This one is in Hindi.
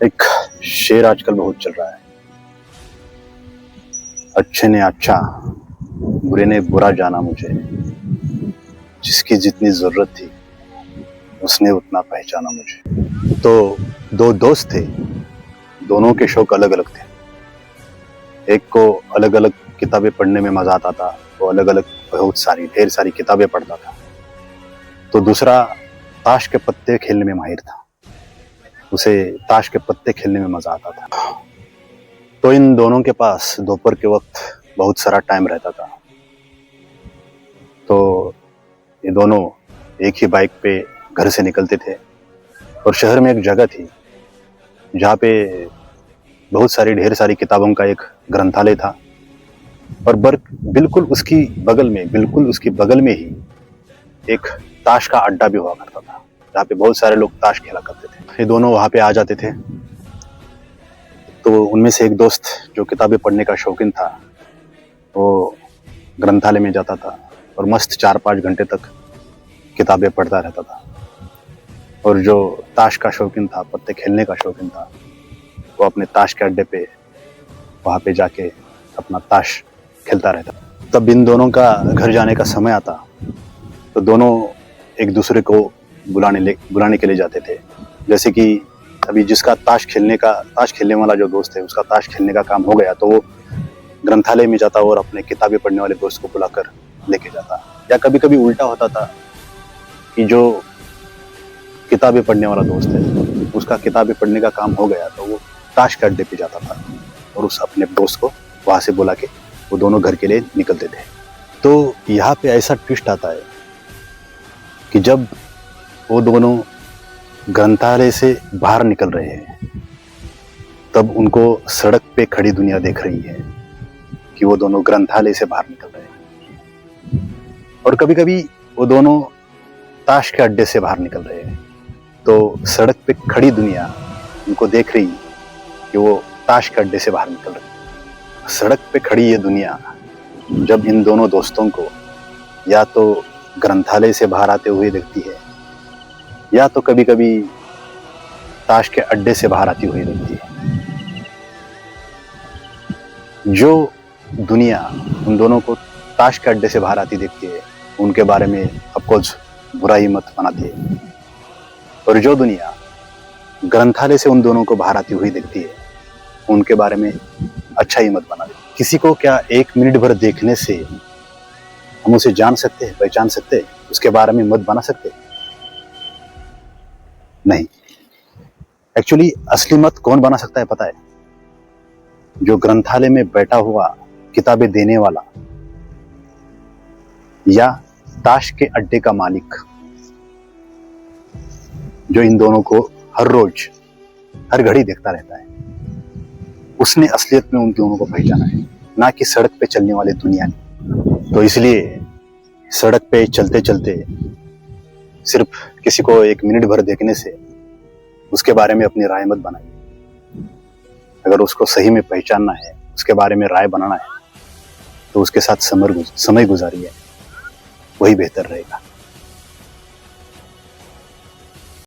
एक शेर आजकल बहुत चल रहा है। अच्छे ने अच्छा, बुरे ने बुरा जाना मुझे। जिसकी जितनी जरूरत थी उसने उतना पहचाना मुझे। तो दो दोस्त थे, दोनों के शौक अलग अलग थे। एक को अलग अलग किताबें पढ़ने में मजा आता था, वो अलग अलग ढेर सारी किताबें पढ़ता था। तो दूसरा ताश के पत्ते खेलने में माहिर था, उसे ताश के पत्ते खेलने में मजा आता था। तो इन दोनों के पास दोपहर के वक्त बहुत सारा टाइम रहता था। तो ये दोनों एक ही बाइक पे घर से निकलते थे और शहर में एक जगह थी जहाँ पे ढेर सारी किताबों का एक ग्रंथालय था। और बिल्कुल उसकी बगल में ही एक ताश का अड्डा भी हुआ करता था, जहाँ पे बहुत सारे लोग ताश खेला करते थे। ये दोनों वहाँ पे आ जाते थे। तो उनमें से एक दोस्त जो किताबें पढ़ने का शौकीन था, वो ग्रंथालय में जाता था और मस्त 4-5 घंटे तक किताबें पढ़ता रहता था। और जो ताश का शौकीन था, पत्ते खेलने का शौकीन था, वो अपने ताश के अड्डे पे वहाँ पे जाके अपना ताश खेलता रहता। तब इन दोनों का घर जाने का समय आता तो दोनों एक दूसरे को बुलाने के लिए जाते थे। जैसे कि अभी जिसका ताश खेलने वाला जो दोस्त है, उसका ताश खेलने का काम हो गया तो वो ग्रंथालय में जाता और अपने किताबें पढ़ने वाले दोस्त को बुलाकर लेके जाता। या कभी कभी उल्टा होता था कि जो किताबें पढ़ने वाला दोस्त है, उसका किताबें पढ़ने का काम हो गया तो वो ताश के अड्डे पे जाता था और उस अपने दोस्त को वहां से बुला के वो दोनों घर के लिए निकलते थे। तो यहाँ पे ऐसा ट्विस्ट आता है कि जब वो दोनों ग्रंथालय से बाहर निकल रहे हैं, तब उनको सड़क पे खड़ी दुनिया देख रही है कि वो दोनों ग्रंथालय से बाहर निकल रहे हैं। और कभी कभी वो दोनों ताश के अड्डे से बाहर निकल रहे हैं, तो सड़क पे खड़ी दुनिया उनको देख रही कि वो ताश के अड्डे से बाहर निकल रही है। सड़क पे खड़ी ये दुनिया जब इन दोनों दोस्तों को या तो ग्रंथालय से बाहर आते हुए देखती है, या तो कभी कभी ताश के अड्डे से बाहर आती हुई देखती है। जो दुनिया उन दोनों को ताश के अड्डे से बाहर आती देखती है, उनके बारे में अफकोर्स बुरा ही मत बनाती है। और जो दुनिया ग्रंथालय से उन दोनों को बाहर आती हुई देखती है, उनके बारे में अच्छा ही मत बना देती। किसी को क्या 1 मिनट भर देखने से हम उसे जान सकते हैं, पहचान सकते हैं, उसके बारे में मत बना सकते? नहीं। एक्चुअली असली मत कौन बना सकता है पता है? जो ग्रंथालय में बैठा हुआ किताबें देने वाला या ताश के अड्डे का मालिक, जो इन दोनों को हर रोज हर घड़ी देखता रहता है, उसने असलियत में उन दोनों को पहचाना है, ना कि सड़क पे चलने वाले दुनिया ने। तो इसलिए सड़क पे चलते चलते सिर्फ किसी को 1 मिनट भर देखने से उसके बारे में अपनी राय मत बनाइए। अगर उसको सही में पहचानना है, उसके बारे में राय बनाना है, तो उसके साथ समय गुजारिए, वही बेहतर रहेगा।